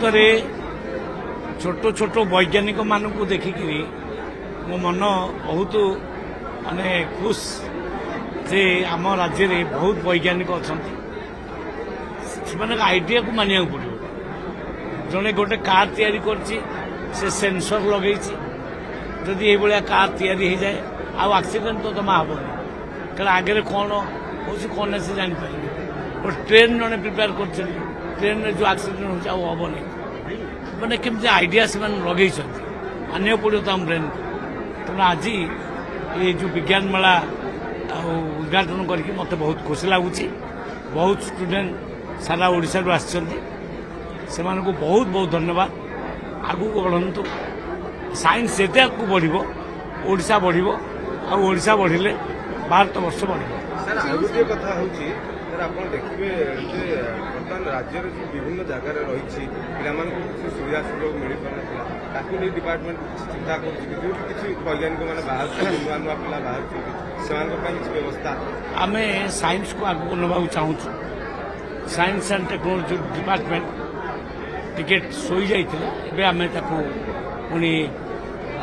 ପ୍ରକୃତରେ ଛୋଟ ଛୋଟ ବୈଜ୍ଞାନିକମାନଙ୍କୁ ଦେଖିକିରି ମୋ ମନ ବହୁତ ମାନେ ଖୁସ ଯେ ଆମ ରାଜ୍ୟରେ ବହୁତ ବୈଜ୍ଞାନିକ ଅଛନ୍ତି। ସେମାନଙ୍କ ଆଇଡିଆକୁ ମାନିବାକୁ ପଡ଼ିବ। ଜଣେ ଗୋଟେ କାର୍ ତିଆରି କରିଛି, ସେ ସେନ୍ସର ଲଗେଇଛି। ଯଦି ଏଇଭଳିଆ କାର୍ ତିଆରି ହେଇଯାଏ ଆଉ ଆକ୍ସିଡେଣ୍ଟ ତ ଜମା ହେବନି, କାରଣ ଆଗରେ କ'ଣ ହେଉଛି କ'ଣ ନାହିଁ ସେ ଜାଣିପାରିବେ। ଗୋଟେ ଟ୍ରେନ୍ ଜଣେ ପ୍ରିପେୟାର କରିଛନ୍ତି, ଟ୍ରେନ୍ରେ ଯେଉଁ ଆକ୍ସିଡେଣ୍ଟ ହେଉଛି ଆଉ ହେବନି। ମାନେ କେମିତି ଆଇଡିଆ ସେମାନେ ଲଗେଇଛନ୍ତି, ମାନିବାକୁ ପଡ଼ିବ ତାଙ୍କ ବ୍ରେନ୍କୁ। ତେଣୁ ଆଜି ଏ ଯେଉଁ ବିଜ୍ଞାନ ମେଳା ଆଉ ଉଦ୍ଘାଟନ କରିକି ମୋତେ ବହୁତ ଖୁସି ଲାଗୁଛି। ବହୁତ ଷ୍ଟୁଡେଣ୍ଟ ସାରା ଓଡ଼ିଶାରୁ ଆସିଛନ୍ତି, ସେମାନଙ୍କୁ ବହୁତ ବହୁତ ଧନ୍ୟବାଦ। ଆଗକୁ ବଢ଼ନ୍ତୁ, ସାଇନ୍ସ ଯେତେ ଆଗକୁ ବଢ଼ିବ ଓଡ଼ିଶା ବଢ଼ିବ, ଆଉ ଓଡ଼ିଶା ବଢ଼ିଲେ ଭାରତବର୍ଷ ବଢ଼ିବ। ସାର୍ ଆଉ ଗୋଟିଏ କଥା ହେଉଛି ସାର୍, ଆପଣ ଦେଖିବେ ଯେ ବର୍ତ୍ତମାନ ରାଜ୍ୟରେ ଯେଉଁ ବିଭିନ୍ନ ଜାଗାରେ ରହିଛି ପିଲାମାନଙ୍କୁ କିଛି ସୁବିଧା ସୁଯୋଗ ମିଳିପାରୁନଥିଲା, ତାକୁ ନେଇ ଡିପାର୍ଟମେଣ୍ଟ କିଛି ଚିନ୍ତା କରୁଛି କି ଯେଉଁଠି କିଛି ବୈଜ୍ଞାନିକମାନେ ବାହାରୁଛନ୍ତି, ନୂଆ ନୂଆ ପିଲା ବାହାରୁଛନ୍ତି, ସେମାନଙ୍କ ପାଇଁ କିଛି ବ୍ୟବସ୍ଥା। ଆମେ ସାଇନ୍ସକୁ ଆଗକୁ ନେବାକୁ ଚାହୁଁଛୁ। ସାଇନ୍ସ ଆଣ୍ଡ ଟେକ୍ନୋଲୋଜି ଡିପାର୍ଟମେଣ୍ଟ ଟିକେ ଶୋଇଯାଇଥିଲା, ଏବେ ଆମେ ତାକୁ ପୁଣି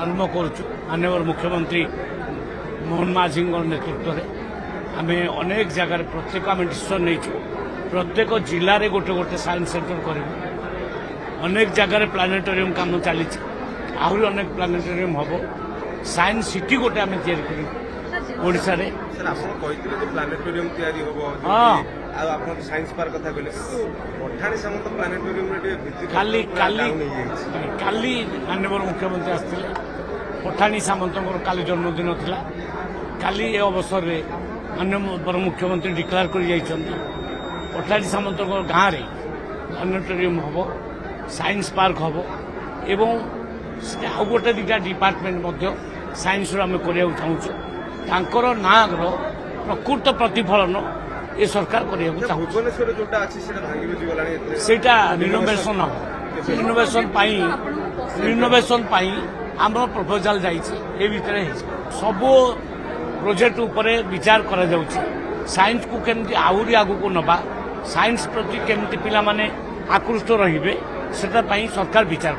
ଆରମ୍ଭ କରୁଛୁ। ମାନ୍ୟବର ମୁଖ୍ୟମନ୍ତ୍ରୀ ମୋହନ ମାଝୀଙ୍କ ନେତୃତ୍ୱରେ ଆମେ ଅନେକ ଜାଗାରେ ପ୍ରତ୍ୟେକ ଆମେ ଡିସିସନ୍ ନେଇଛୁ। ପ୍ରତ୍ୟେକ ଜିଲ୍ଲାରେ ଗୋଟେ ଗୋଟେ ସାଇନ୍ସ ସେଣ୍ଟର କରିବୁ। ଅନେକ ଜାଗାରେ ପ୍ଲାନେଟୋରିୟମ୍ କାମ ଚାଲିଛି, ଆହୁରି ଅନେକ ପ୍ଲାନେଟୋରିୟମ୍ ହେବ। ସାଇନ୍ସ ସିଟି ଗୋଟେ ଆମେ ତିଆରି କରିବୁ ଓଡ଼ିଶାରେ। ସାର୍ ଆପଣ କହିଥିଲେ ଯେ ପ୍ଲାନେଟୋରିୟମ୍ ତିଆରି ହେବ, ହଁ, ଆଉ ଆପଣ ସାଇନ୍ସ ପାର୍କ କଥା କହିଲେ, କିନ୍ତୁ ପଠାଣି ସାମନ୍ତ ପ୍ଲାନେଟୋରିୟମ୍ରେ ଟିକେ ଭିତ୍ତିଭୂମି କାଲି କାଲି ଡାଉନ୍ ହେଇଯାଇଛି। କାଲି ମାନ୍ୟବର ମୁଖ୍ୟମନ୍ତ୍ରୀ ଆସିଥିଲେ। ପଠାଣି ସାମନ୍ତଙ୍କର କାଲି ଜନ୍ମଦିନ ଥିଲା। କାଲି ଏ ଅବସରରେ ମାନ୍ୟବର ମୁଖ୍ୟମନ୍ତ୍ରୀ ଡିକ୍ଲେୟାର କରି ଯାଇଛନ୍ତି ପଠାଣି ସାମନ୍ତଙ୍କ ଗାଁରେ ପ୍ଲାନେଟୋରିୟମ୍ ହେବ, ସାଇନ୍ସ ପାର୍କ ହେବ ଏବଂ ଆଉ ଗୋଟେ ଦୁଇଟା ଡିପାର୍ଟମେଣ୍ଟ ମଧ୍ୟ ସାଇନ୍ସରୁ ଆମେ କରିବାକୁ ଚାହୁଁଛୁ। ତାଙ୍କର ନାଁର ପ୍ରକୃତ ପ୍ରତିଫଳନ ଏ ସରକାର କରିବାକୁ ଚାହୁଁଛୁ। ଭୁବନେଶ୍ୱରରେ ଯୋଉଟା ଅଛି ସେଟା ଭାଙ୍ଗି ଗଲାଣି, ସେଇଟା ରିନୋଭେସନ୍ ହେବ। ରିନୋଭେସନ୍ ପାଇଁ ଆମର ପ୍ରପୋଜାଲ ଯାଇଛି, ଏ ଭିତରେ ହେଇଛି। ସବୁ ପ୍ରୋଜେକ୍ଟ ଉପରେ ବିଚାର କରାଯାଉଛି। ସାଇନ୍ସକୁ କେମିତି ଆହୁରି ଆଗକୁ ନେବା, ସାଇନ୍ସ ପ୍ରତି କେମିତି ପିଲାମାନେ ଆକୃଷ୍ଟ ରହିବେ, ସେଟା ପାଇଁ ସରକାର ବିଚାର